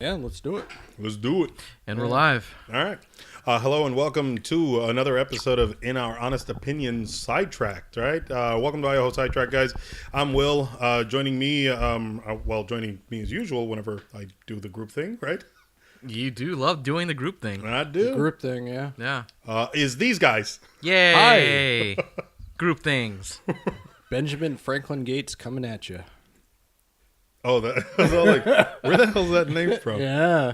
Yeah, let's do it. Let's do it. And we're live. All right. Hello and welcome to another episode of In Our Honest Opinions Sidetracked, right? Welcome to IOHO Sidetracked, guys. I'm Will. Joining me as usual whenever I do the group thing, right? You do love doing the group thing. I do. Group thing, yeah. Yeah. Is these guys. Yay! Group things. Benjamin Franklin Gates coming at you. Oh, that was all like, where the hell's that name from? Yeah.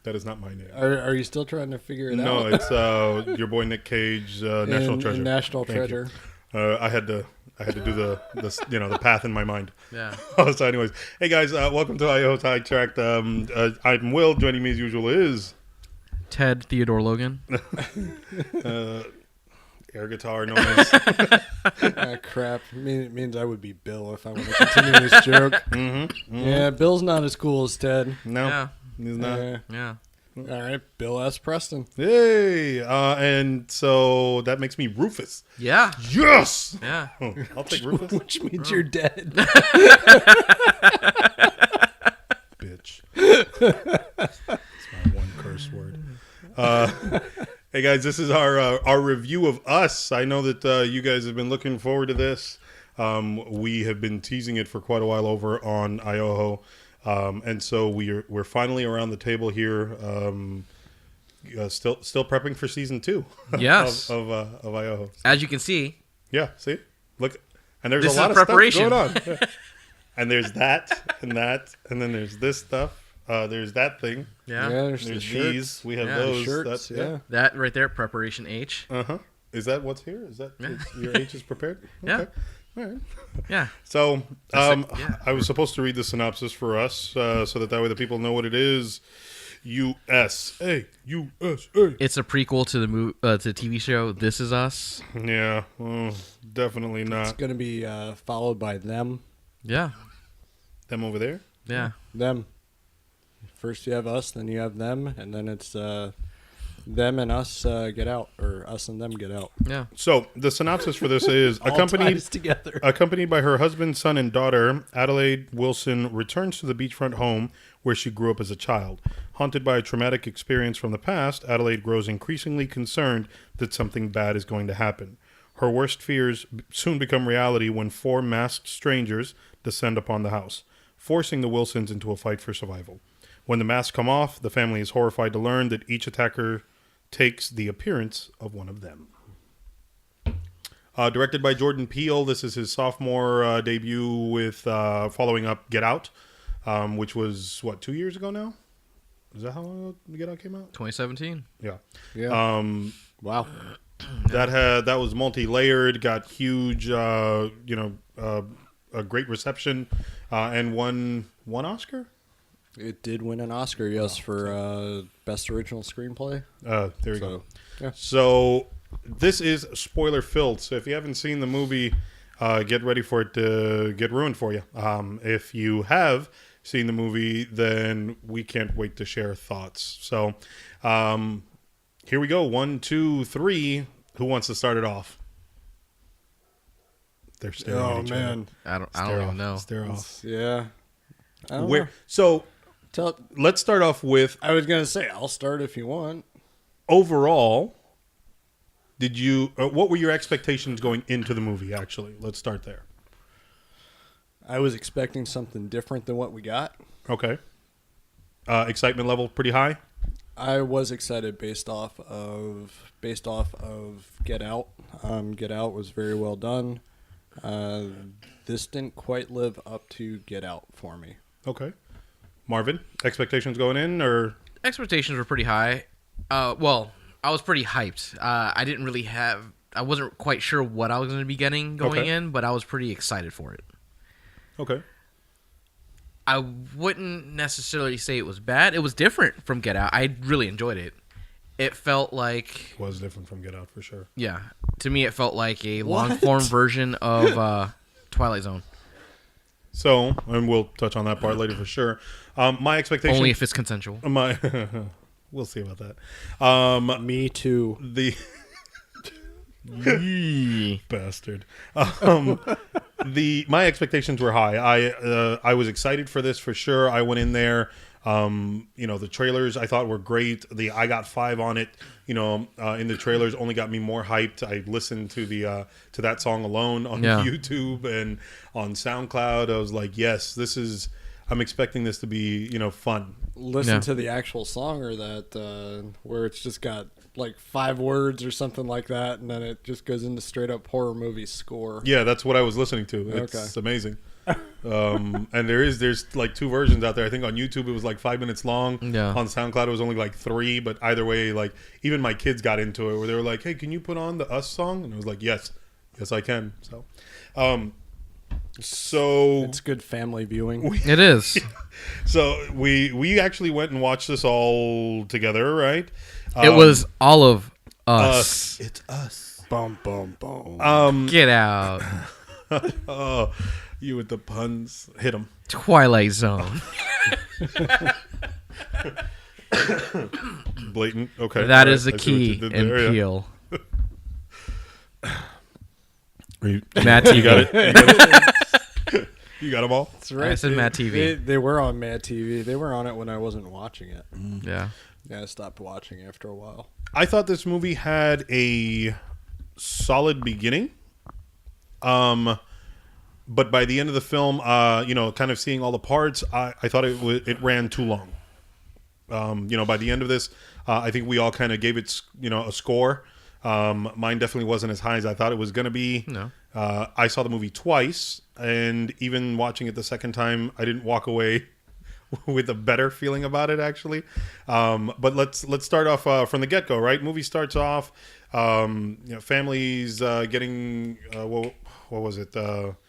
That is not my name. Are you still trying to figure it out? No, it's your boy Nick Cage, National Treasure. National Thank Treasure. I had to do the path in my mind. Yeah. So, anyways, hey guys, welcome to IOHO Sidetracked. I'm Will. Joining me as usual is Ted Theodore Logan. air guitar noise. Crap. Means I would be Bill if I want to continue this joke. Yeah, Bill's not as cool as Ted. No, Yeah. he's not. Yeah. All right, Bill S. Preston. Hey, and so that makes me Rufus. Yeah. Yes. Yeah. Oh, I'll take Rufus. Which means you're dead. Bitch. It's my one curse word. Hey guys, this is our review of Us. I know that you guys have been looking forward to this. We have been teasing it for quite a while over on IOHO, and so we're finally around the table here. Still prepping for season 2. Yes. of IOHO. As you can see, Yeah, see, look, and there's This a lot is of preparation. stuff going on. And there's that, and then there's this stuff. There's that thing. yeah, There's the There's shirts. these. We have Yeah. those. Shirts, That, yeah. that right there, preparation H. Is that what's here? Is that Yeah. your H is prepared? Yeah. Okay. All right. Yeah. So, That's it, yeah. I was supposed to read the synopsis for us, so that way the people know what it is. USA. It's a prequel to the TV show This Is Us. Yeah, definitely It's not going to be followed by them. Yeah. them over there. Yeah. Them. First you have us, then you have them, and then it's them and us get out, or us and them get out. Yeah. So the synopsis for this is All accompanied ties together. by her husband, son, and daughter, Adelaide Wilson returns to the beachfront home where she grew up as a child. Haunted by a traumatic experience from the past, Adelaide grows increasingly concerned that something bad is going to happen. Her worst fears soon become reality when 4 masked strangers descend upon the house, forcing the Wilsons into a fight for survival. When the masks come off, the family is horrified to learn that each attacker takes the appearance of one of them. Directed by Jordan Peele, this is his sophomore debut with following up Get Out, which was, 2 years ago now? Is that how long ago Get Out came out? 2017. Yeah. Yeah. Wow. That was multi-layered, got huge, a great reception, and won Oscar? It did win an Oscar, yes, for Best Original Screenplay. There we go. Yeah. So this is spoiler-filled. So if you haven't seen the movie, get ready for it to get ruined for you. If you have seen the movie, then we can't wait to share thoughts. So here we go. 1, 2, 3. Who wants to start it off? They're staring at each other. I don't even know. Stare off. Yeah. I don't Where? know. So Tell, let's start off with I was going to say, I'll start if you want. overall. Did you? What were your expectations going into the movie? Actually, let's start there. I was expecting something different than what we got. Okay. Excitement level pretty high. I was excited based off of Get Out. Get Out was very well done. This didn't quite live up to Get Out for me. Okay. Marvin, expectations going in, or Expectations were pretty high. Well, I was pretty hyped. I wasn't quite sure what I was going to be getting going in, but I was pretty excited for it. okay. I wouldn't necessarily say it was bad. It was different from Get Out. I really enjoyed it. It felt like... Was different from Get Out for sure. Yeah. To me, it felt like a long-form version of Twilight Zone. So, and we'll touch on that part later for sure. My expectation... Only if it's consensual. We'll see about that. Me too. The Bastard. My expectations were high. I was excited for this for sure. I went in there. The trailers I thought were great. I got 5 on it. In the trailers only got me more hyped. I listened to to that song alone on YouTube and on SoundCloud. I was like, yes, I'm expecting this to be fun. Listen to the actual song or that where it's just got like 5 words or something like that, and then it just goes into straight up horror movie score. Yeah, that's what I was listening to. It's amazing. And there's like 2 versions out there. I think on YouTube it was like 5 minutes long. Yeah. On SoundCloud it was only like 3, but either way, like even my kids got into it where they were like, hey, can you put on the Us song? And I was like, yes I can. So It's good family viewing. It is. So we actually went and watched this all together, right? It was all of us. It's us. Boom, boom, boom. Get out. Oh, you with the puns. Hit them. Twilight Zone. Blatant. Okay. That all is the right, I see what you key did in there, yeah. Peele. You Matt TV. got it? You got them all? That's right. I said Matt TV. They were on Mad TV. They were on it when I wasn't watching it. Yeah. Yeah, I stopped watching after a while. I thought this movie had a solid beginning. But by the end of the film, kind of seeing all the parts, I thought it ran too long. By the end of this, I think we all kind of gave it, a score. Mine definitely wasn't as high as I thought it was going to be. No. I saw the movie twice, and even watching it the second time, I didn't walk away with a better feeling about it, actually. But let's start off from the get-go, right? Movie starts off, families getting what was it?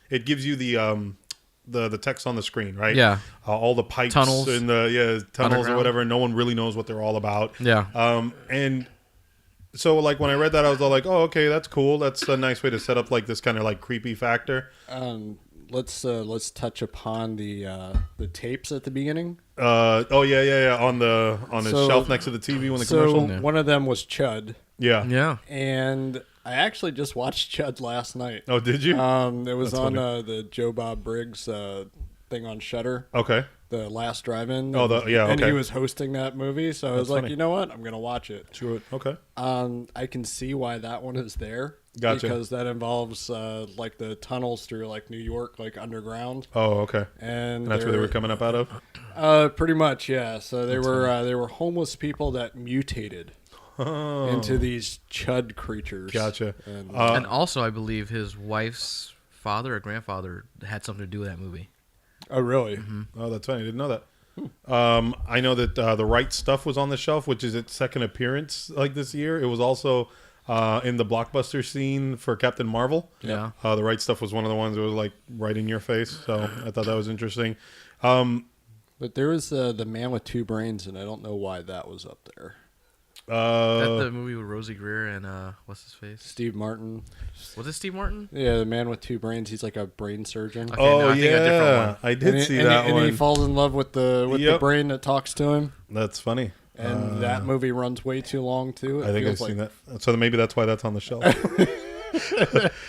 It gives you the text on the screen, right? Yeah. All the pipes Tunnels. and tunnels or Underground. whatever. No one really knows what they're all about. Yeah. And so like when I read that, I was all like, oh, okay, that's cool. That's a nice way to set up like this kind of like creepy factor. Let's touch upon the tapes at the beginning. On the shelf next to the TV when the commercial. Yeah. One of them was Chud, Yeah. Yeah. and I actually just watched Chud last night. Oh, did you? It was That's on funny. the Joe Bob Briggs thing on Shudder, Okay. the last drive-in. Oh, and okay. he was hosting that movie, so I was That's like, funny. you know what, I'm gonna watch it. Sure. Okay. I can see why that one is there. Gotcha. Because that involves like the tunnels through like New York, like underground, Oh, okay. and And that's where they were coming up out of? Pretty much, yeah. So they were homeless people that mutated into these chud creatures. Gotcha. And, And also, I believe his wife's father or grandfather had something to do with that movie. oh, really? Oh, that's funny. I didn't know that. I know that The Right Stuff was on the shelf, which is its second appearance like this year. It was also in the blockbuster scene for Captain Marvel. Yeah. The Right Stuff was one of the ones that was like right in your face. So I thought that was interesting. But there was the Man with Two Brains, and I don't know why that was up there. That the movie with Rosie Greer and what's his face? Steve Martin. Was it Steve Martin? Yeah, the Man with Two Brains. He's like a brain surgeon. Okay, no, I think a different one. I did see that and one. he falls in love with the Yep. brain that talks to him. That's funny. And that movie runs way too long too. I think I've seen that. So maybe that's why that's on the shelf.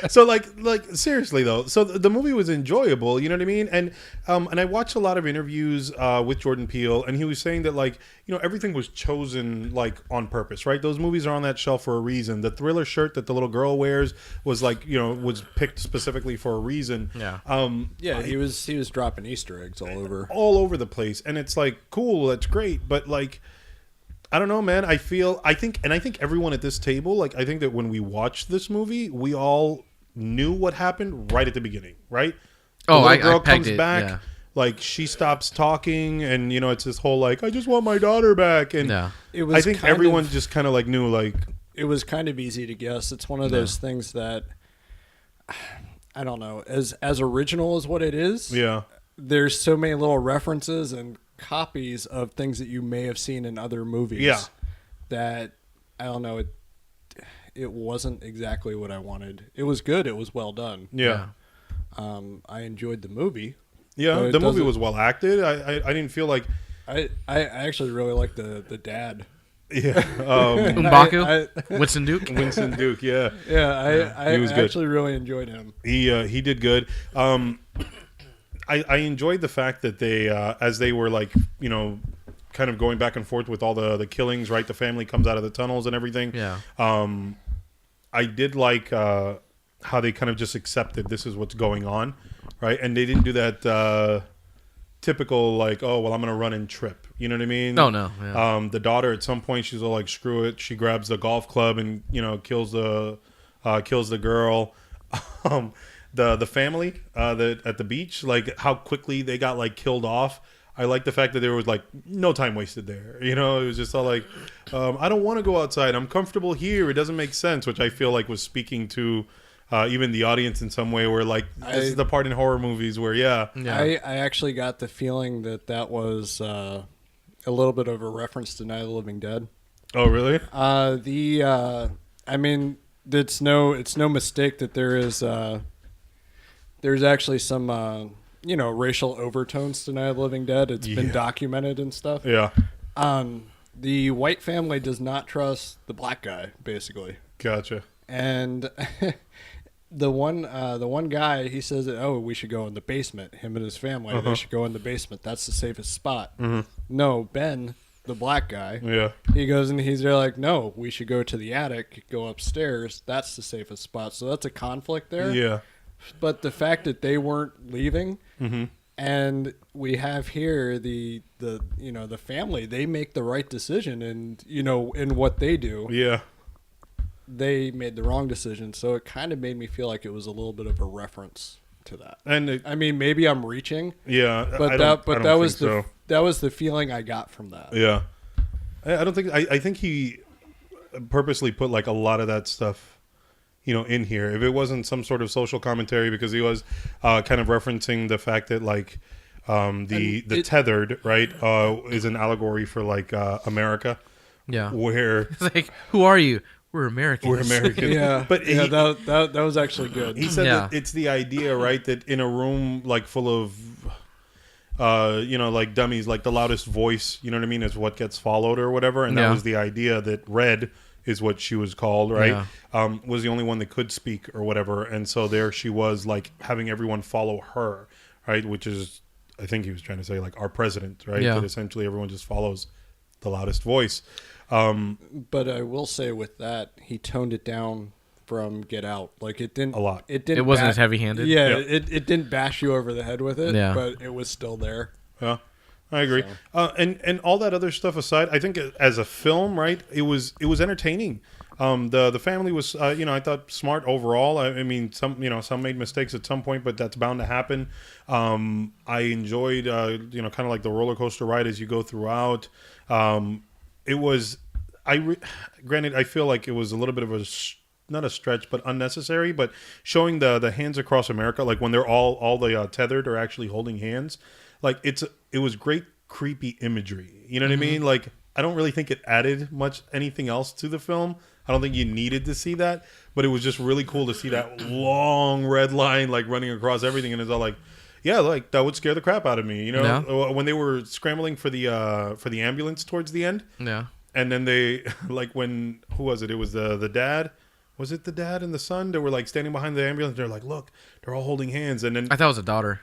So like seriously though, so the movie was enjoyable, you know what I mean? And I watched a lot of interviews with Jordan Peele, and he was saying that like, everything was chosen like on purpose, right? Those movies are on that shelf for a reason. The Thriller shirt that the little girl wears was like, was picked specifically for a reason. Yeah. Yeah, he was dropping Easter eggs all over the place, and it's like cool, that's great, but like I don't know, man. I think everyone at this table, like, I think that when we watched this movie, we all knew what happened right at the beginning, right? The little girl comes back, yeah. like, she stops talking, and, it's this whole, like, I just want my daughter back. And Yeah. was I think everyone just kind of, like, knew, like... It was kind of easy to guess. It's one of those things that, I don't know, as original as what it is, Yeah. there's so many little references and copies of things that you may have seen in other movies. Yeah. That I don't know. It wasn't exactly what I wanted. It was good. It was well done. Yeah. I enjoyed the movie. Yeah. But it The movie doesn't- was well acted. I didn't feel like... I actually really like the dad. Yeah. M'Baku? Winston Duke? Winston Duke, yeah. Yeah, I He was good. actually really enjoyed him. He did good. I enjoyed the fact that they, as they were like, kind of going back and forth with all the killings, right? The family comes out of the tunnels and everything. Yeah. I did like how they kind of just accepted this is what's going on, right? And they didn't do that typical like, oh, well, I'm going to run and trip. You know what I mean? No. Yeah. The daughter at some point, she's all like, screw it. She grabs the golf club and, kills the girl. The family at the beach, like how quickly they got like killed off. I like the fact that there was like no time wasted there. It was just all like, I don't want to go outside. I'm comfortable here. It doesn't make sense, which I feel like was speaking to even the audience in some way where like this is the part in horror movies where, I actually got the feeling that was a little bit of a reference to Night of the Living Dead. Oh, really? I mean, it's no mistake that there's actually some, racial overtones to Night of the Living Dead. It's been documented and stuff. Yeah. The white family does not trust the black guy, basically. Gotcha. And the one guy, he says, "Oh, we should go in the basement." Him and his family, they should go in the basement. That's the safest spot. Mm-hmm. No, Ben, the black guy, he goes and they're like, "No, we should go to the attic, go upstairs. That's the safest spot." So that's a conflict there. Yeah. But the fact that they weren't leaving, and we have here the family, they make the right decision, and in what they do, they made the wrong decision. So it kind of made me feel like it was a little bit of a reference to that. And I mean, maybe I'm reaching, but that was the feeling I got from that. Yeah, I don't think I think he purposely put like a lot of that stuff in here. If it wasn't some sort of social commentary, because he was kind of referencing the fact that like the tethered, right, is an allegory for like America. Yeah. Where it's like, who are you? We're Americans. We're Americans. Yeah. But that was actually good. He said that it's the idea, right, that in a room like full of like dummies, like the loudest voice, you know what I mean, is what gets followed or whatever. And that was the idea that Red is what she was called, right? Was the only one that could speak or whatever. And so there she was, like, having everyone follow her, right? Which is, I think he was trying to say, like, our president, right? Yeah. That essentially everyone just follows the loudest voice. But I will say with that, he toned it down from Get Out. Like, it didn't... A lot. It wasn't as heavy-handed. Yeah, it didn't bash you over the head with it, Yeah. but it was still there. Yeah. I agree. So. And all that other stuff aside, I think as a film, right, it was entertaining. The family was, I thought smart overall. I mean, some made mistakes at some point, but that's bound to happen. I enjoyed, kind of like the roller coaster ride as you go throughout. It was, granted, I feel like it was a little bit of not a stretch, but unnecessary. But showing the hands across America, like when they're all the tethered are actually holding hands. Like it was great creepy imagery. You know what I mean? Like I don't really think it added much anything else to the film. I don't think you needed to see that, but it was just really cool to see that long red line like running across everything, and it's all like, yeah, like that would scare the crap out of me. When they were scrambling for the ambulance towards the end. Yeah. And then they like who was it? It was the dad. Was it the dad and the son? They were like standing behind the ambulance. They're like, look, they're all holding hands, and then I thought it was a daughter.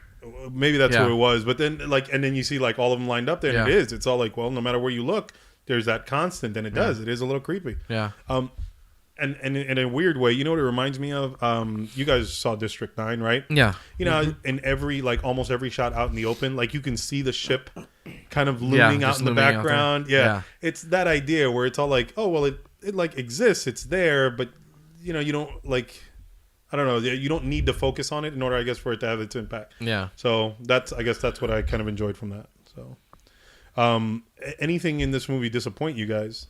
Maybe that's who it was, but then and then you see like all of them lined up there, and it's all like, well, no matter where you look, there's that constant, and it is a little creepy. Yeah. And in a weird way, you know what it reminds me of? You guys saw District 9, right? Yeah. In every almost every shot out in the open, like you can see the ship kind of looming out in the background. Yeah. It's that idea where it's all like, oh well, it like exists, it's there, but you don't like. I don't know. You don't need to focus on it in order, I guess, for it to have its impact. Yeah. So I guess that's what I kind of enjoyed from that. So, anything in this movie disappoint you guys?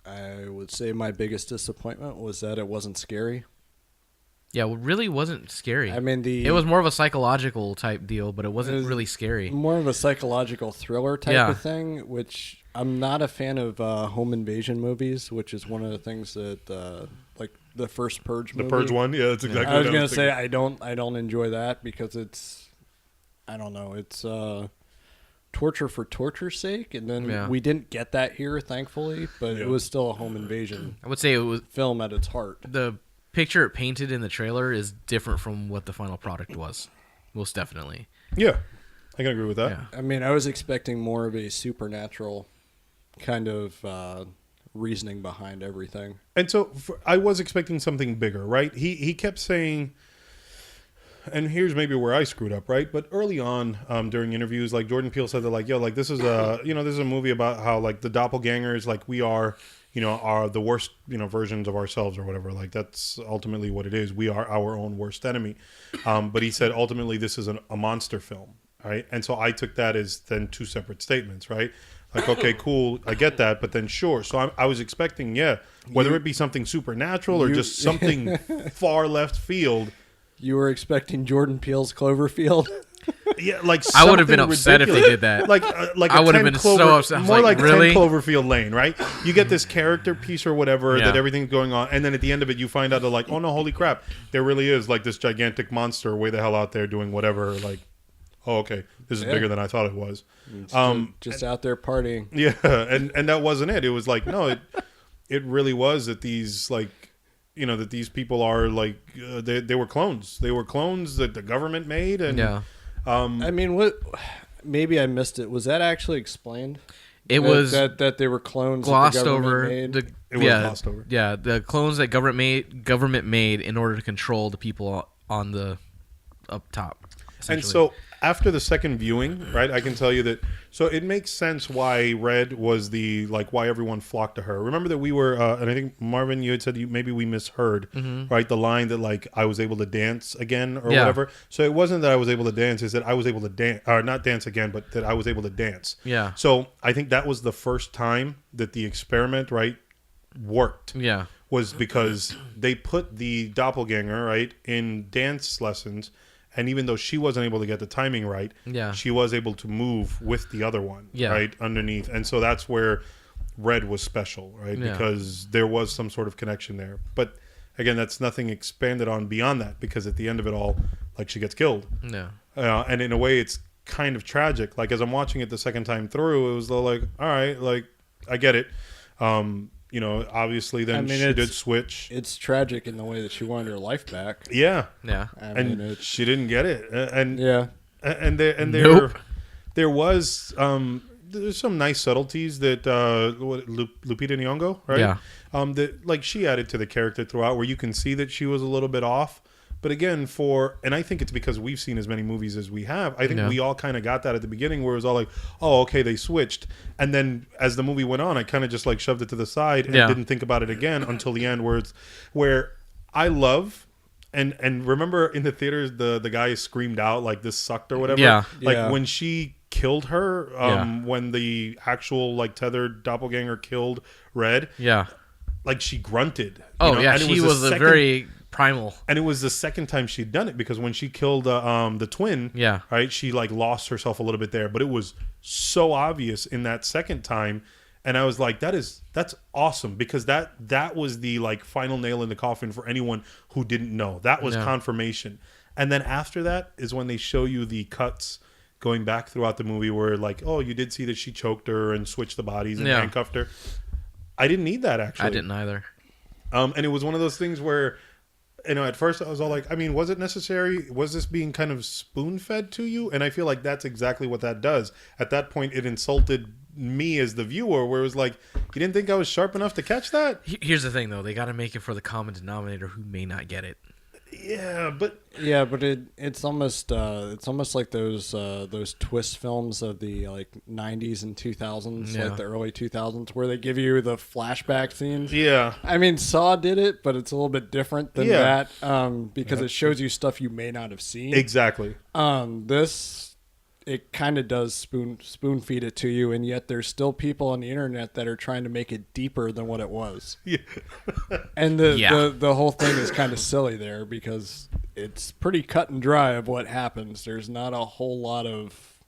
I would say my biggest disappointment was that it wasn't scary. Yeah, it really wasn't scary. I mean, it was more of a psychological type deal, but it wasn't really scary. More of a psychological thriller type of thing, which I'm not a fan of home invasion movies, which is one of the things that like the first Purge movie. The Purge one? Yeah, that's exactly what I was going to say. I don't enjoy that because it's, I don't know, it's torture for torture's sake, and then we didn't get that here, thankfully. But it was still a home invasion. I would say it was film at its heart. The picture it painted in the trailer is different from what the final product was, most definitely. Yeah, I can agree with that. Yeah. I mean, I was expecting more of a supernatural kind of reasoning behind everything. And so I was expecting something bigger, right? He kept saying, and here's maybe where I screwed up, right? But early on, during interviews, like Jordan Peele said that, like, yo, like this is a, this is a movie about how like the doppelgangers, like we are, are the worst, versions of ourselves or whatever. Like that's ultimately what it is. We are our own worst enemy. But he said ultimately this is a monster film, right? And so I took that as then two separate statements, right? Like, okay, cool, I get that, but then sure. So I was expecting, whether it be something supernatural or just something far left field. You were expecting Jordan Peele's Cloverfield? Yeah, like I would have been upset if they did that. Like I would have been so upset. More like really? 10 Cloverfield Lane, right? You get this character piece or whatever that everything's going on, and then at the end of it, you find out that like, oh no, holy crap, there really is like this gigantic monster way the hell out there doing whatever. Like, oh okay, this is bigger than I thought it was. Just out there partying. Yeah, and that wasn't it. It was like no, it really was that these like. That these people are like they were clones. They were clones that the government made, and I mean, what? Maybe I missed it. Was that actually explained? It was that they were clones glossed that the over. made? It was glossed over. Yeah, the clones that government made in order to control the people on the up top. And so after the second viewing, right, I can tell you that. So it makes sense why Red was why everyone flocked to her. Remember that we were, and I think Marvin, you had said maybe we misheard, right? The line that like I was able to dance again or whatever. So it wasn't that I was able to dance; it's that I was able to dance, or not dance again, but that I was able to dance. Yeah. So I think that was the first time that the experiment, right, worked. Yeah. Was because they put the doppelganger right in dance lessons. And even though she wasn't able to get the timing right, she was able to move with the other one, right, underneath. And so that's where Red was special, right, because there was some sort of connection there. But, again, that's nothing expanded on beyond that because at the end of it all, like, she gets killed. Yeah. And in a way, it's kind of tragic. Like, as I'm watching it the second time through, it was like, all right, like, I get it. Obviously then she did switch. It's tragic in the way that she wanted her life back. Yeah. Yeah. And she didn't get it. And Nope. there was there's some nice subtleties that Lupita Nyong'o, right? Yeah. That like she added to the character throughout where you can see that she was a little bit off. But again, and I think it's because we've seen as many movies as we have. I think we all kind of got that at the beginning where it was all like, oh, okay, they switched. And then as the movie went on, I kind of just like shoved it to the side and didn't think about it again until the end where I love, and remember in the theaters, the guy screamed out like this sucked or whatever. Yeah. Like when she killed her, when the actual like tethered doppelganger killed Red. Yeah. Like she grunted. Oh, yeah. She was a very primal, and it was the second time she'd done it because when she killed the twin, right, she like lost herself a little bit there, but it was so obvious in that second time, and I was like, that's awesome because that was the like final nail in the coffin for anyone who didn't know. That was confirmation, and then after that is when they show you the cuts going back throughout the movie where like, oh, you did see that she choked her and switched the bodies and handcuffed her. I didn't need that actually. I didn't either. And it was one of those things where. At first I was all like, I mean, was it necessary? Was this being kind of spoon-fed to you? And I feel like that's exactly what that does. At that point, it insulted me as the viewer, where it was like, you didn't think I was sharp enough to catch that? Here's the thing, though. They got to make it for the common denominator who may not get it. Yeah, but it's almost like those twist films of the like 90s and 2000s, like the early 2000s, where they give you the flashback scenes. Yeah, I mean, Saw did it, but it's a little bit different than that because it shows you stuff you may not have seen. Exactly. It kind of does spoon feed it to you, and yet there's still people on the internet that are trying to make it deeper than what it was. Yeah. And the whole thing is kind of silly there because it's pretty cut and dry of what happens. There's not a whole lot of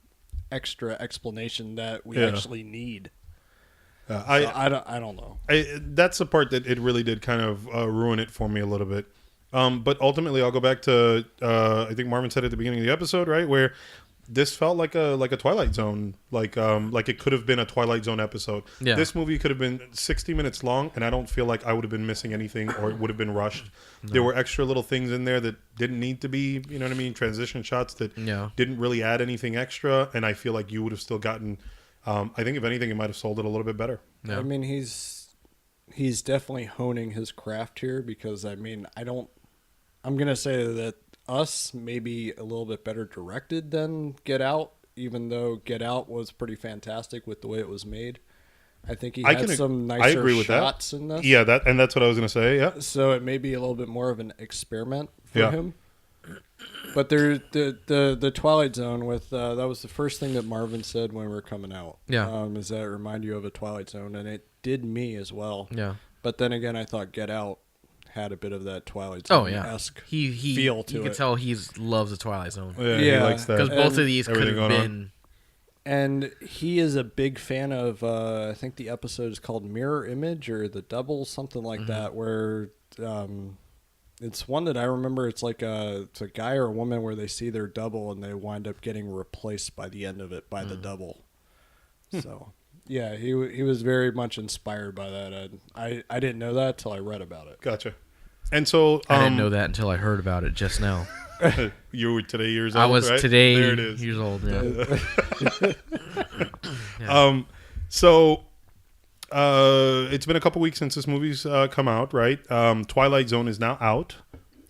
extra explanation that we actually need. I don't know. That's the part that it really did kind of ruin it for me a little bit. But ultimately, I'll go back to I think Marvin said at the beginning of the episode, right, where this felt like a Twilight Zone, like it could have been a Twilight Zone episode. Yeah. This movie could have been 60 minutes long, and I don't feel like I would have been missing anything or it would have been rushed. No. There were extra little things in there that didn't need to be, you know what I mean, transition shots that didn't really add anything extra, and I feel like you would have still gotten. I think if anything, it might have sold it a little bit better. Yeah. I mean, he's definitely honing his craft here because I'm gonna say that Us maybe a little bit better directed than Get Out, even though Get Out was pretty fantastic with the way it was made. I think he had some nicer shots in this. Yeah, that's what I was going to say. Yeah. So it may be a little bit more of an experiment for him. But the Twilight Zone with that was the first thing that Marvin said when we were coming out. Yeah. Is that it remind you of a Twilight Zone, and it did me as well. Yeah. But then again, I thought Get Out had a bit of that Twilight Zone-esque feel to it. You can tell he loves the Twilight Zone. Yeah, he likes that. Because both of these could have been. And he is a big fan of, I think the episode is called Mirror Image or The Double, something like that, where it's one that I remember. It's like it's a guy or a woman where they see their double and they wind up getting replaced by the end of it by the double. So... Yeah, he was very much inspired by that. I didn't know that till I read about it. Gotcha. And so I didn't know that until I heard about it just now. You were today years old. I was right? today there it is. years old. Yeah. Yeah. So it's been a couple weeks since this movie's come out, right? Twilight Zone is now out.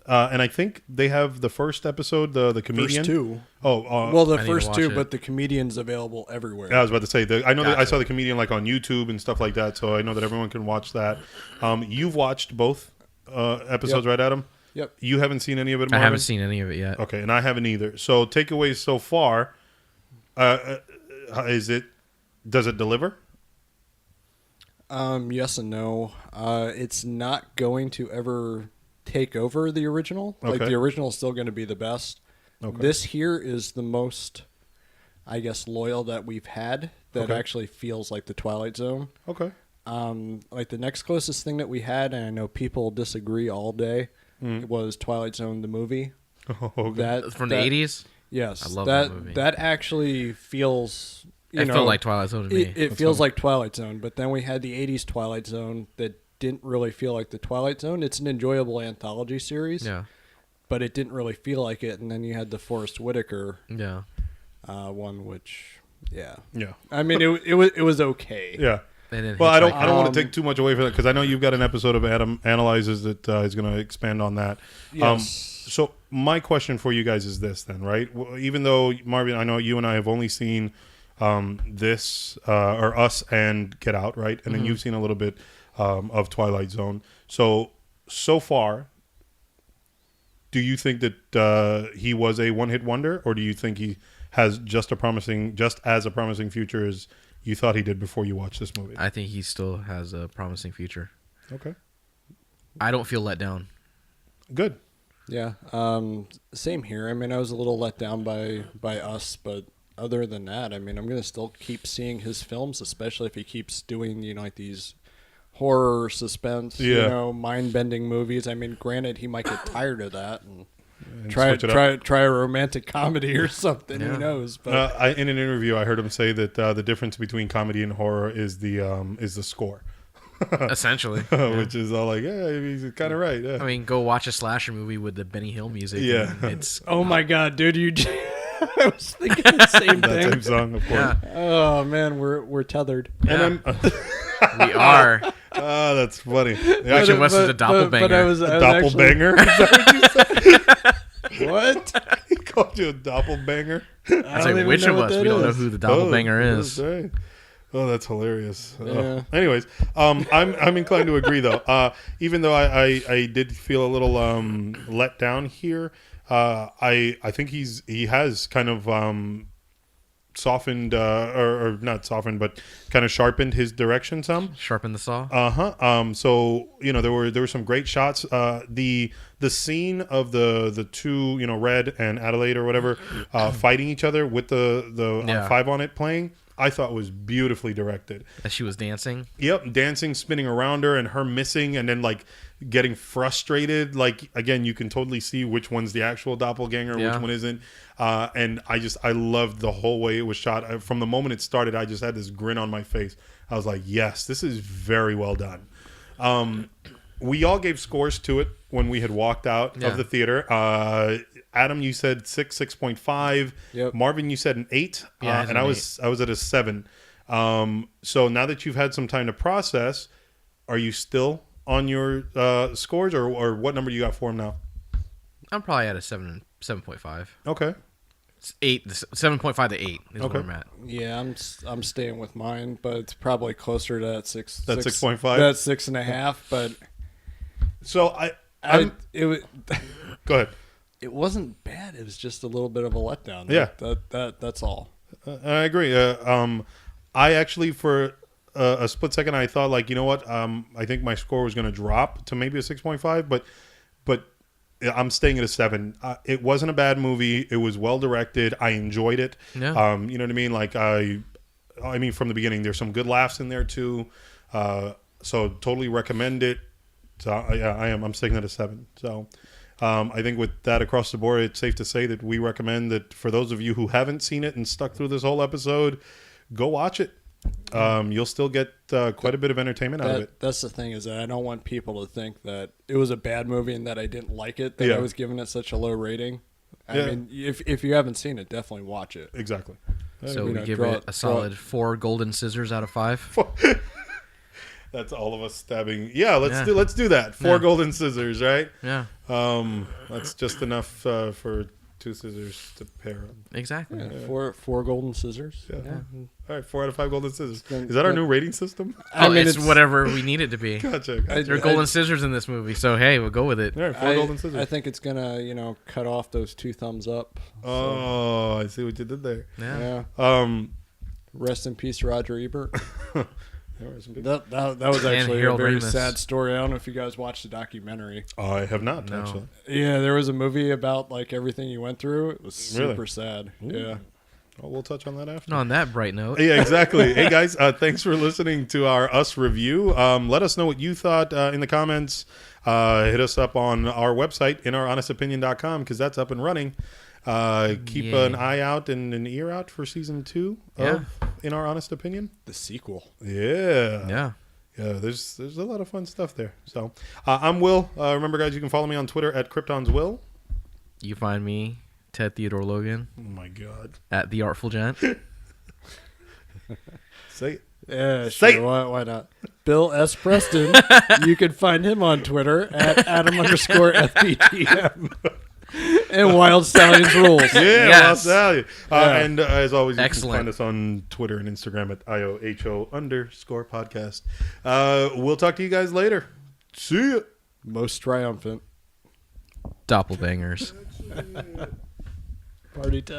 And I think they have the first episode, the comedian. First two. Oh, well, the first two, but the comedian's available everywhere. I was about to say I know that I saw the comedian like on YouTube and stuff like that, so I know that everyone can watch that. You've watched both episodes, right, Adam? Yep. You haven't seen any of it, Marvin? I haven't seen any of it yet. Okay, and I haven't either. So takeaways so far. Does it deliver? Yes and no. It's not going to ever take over the original. Okay. Like the original is still going to be the best. Okay. This here is the most, I guess, loyal that we've had that actually feels like the Twilight Zone. Okay. Like the next closest thing that we had, and I know people disagree all day, was Twilight Zone the movie. Oh, okay. That from the 80s? Yes. I love that movie. That actually feels... It felt like Twilight Zone to me. It feels like Twilight Zone, but then we had the 80s Twilight Zone that didn't really feel like the Twilight Zone. It's an enjoyable anthology series. Yeah. But it didn't really feel like it, and then you had the Forrest Whitaker one, which yeah. I mean, it was okay. Yeah. Well, I don't want to take too much away from that because I know you've got an episode of Adam Analyzes that is going to expand on that. Yes. So my question for you guys is this then, right? Even though Marvin, I know you and I have only seen this or Us and Get Out, right? And then you've seen a little bit of Twilight Zone. So far, do you think that he was a one-hit wonder, or do you think he has just as a promising future as you thought he did before you watched this movie? I think he still has a promising future. Okay. I don't feel let down. Good. Yeah. Same here. I mean, I was a little let down by Us, but other than that, I mean, I'm going to still keep seeing his films, especially if he keeps doing, like these horror, suspense, mind-bending movies. I mean, granted, he might get tired of that and try a romantic comedy or something. Who knows? But in an interview, I heard him say that the difference between comedy and horror is the score. Essentially. Which is all like, he's kind of right. Yeah. I mean, go watch a slasher movie with the Benny Hill music. Yeah. It's oh my God, dude, I was thinking the same thing. That same song, of course. Yeah. Oh man, we're tethered. Yeah. We are. Oh, that's funny. Actually, Wes is a doppelbanger. But I was doppelbanger? Is that what you said? What? He called you a doppelbanger? I was like, which of us? We don't know who the doppelbanger is. That's right. Oh, that's hilarious. Yeah. Anyways, I'm inclined to agree though. Even though I did feel a little let down here, I think he has kind of softened or not softened, but kind of sharpened his direction some. Sharpen the saw. So there were some great shots. The the scene of the two, Red and Adelaide or whatever, fighting each other with the 5 on it playing, I thought was beautifully directed. As she was dancing. Yep, dancing, spinning around her, and her missing, and then like getting frustrated. Like again, you can totally see which one's the actual doppelganger, which one isn't. And I loved the whole way it was shot. From the moment it started, I just had this grin on my face. I was like, yes, this is very well done. We all gave scores to it when we had walked out of the theater. Adam, you said 6.5. Yep. Marvin, you said an 8. Yeah, and I was at a 7. So now that you've had some time to process, are you still on your scores, or what number you got for him now? I'm probably at a 7.5. Okay. It's 7.5 to 8 is where I'm at. Yeah, I'm staying with mine, but it's probably closer to that 6. That 6.5. That 6.5. But so it was. Go ahead. It wasn't bad. It was just a little bit of a letdown. Yeah. That's all. I agree. I actually, for a split second, I thought, like, you know what? I think my score was going to drop to maybe a 6.5, but I'm staying at a 7. It wasn't a bad movie. It was well directed. I enjoyed it. Yeah. You know what I mean? Like, I mean, from the beginning, there's some good laughs in there too. So totally recommend it. So I'm sticking at a 7. So. I think with that across the board, it's safe to say that we recommend that for those of you who haven't seen it and stuck through this whole episode, go watch it. You'll still get quite a bit of entertainment out of it. That's the thing, is that I don't want people to think that it was a bad movie and that I didn't like it, that I was giving it such a low rating. I mean, if you haven't seen it, definitely watch it. Exactly. So we give it a solid 4 golden scissors out of 5. That's all of us stabbing. Yeah, let's do that. 4 golden scissors, right? Yeah. That's just enough for 2 scissors to pair up. Exactly. Yeah. 4 golden scissors. Yeah. All right, 4 out of 5 golden scissors. Is that our new rating system? I mean, it's whatever we need it to be. Gotcha. There are golden scissors in this movie, so hey, we'll go with it. All right, 4 golden scissors. I think it's gonna, cut off those 2 thumbs up. Oh, I see what you did there. Yeah. Rest in peace, Roger Ebert. That was And actually a Harold very Ramis. sad story. I don't know if you guys watched the documentary. I have not, No. actually. Yeah, there was a movie about like everything you went through. It was super Really? sad. Ooh. Yeah. Well, we'll touch on that after. On that bright note. Yeah, exactly. Hey, guys, thanks for listening to our Us review. Let us know what you thought in the comments. Hit us up on our website, inouronestopinion.com, because that's up and running. Keep an eye out and an ear out for season 2 of In Our Honest Opinion. The sequel. Yeah. Yeah, there's a lot of fun stuff there. So I'm Will. Remember, guys, you can follow me on Twitter at KryptonsWill. You find me, Ted Theodore Logan, Oh, my God. at The Artful Gent. Say it. Yeah, Say sure. Why not? Bill S. Preston. You can find him on Twitter at Adam_FBTM. And Wild Stallions Rules. Yeah, Yes. Wild Stallion. Yeah. And as always, you Excellent. can find us on Twitter and Instagram at IOHO_podcast. We'll talk to you guys later. See ya. Most triumphant. Doppelbangers. Party time.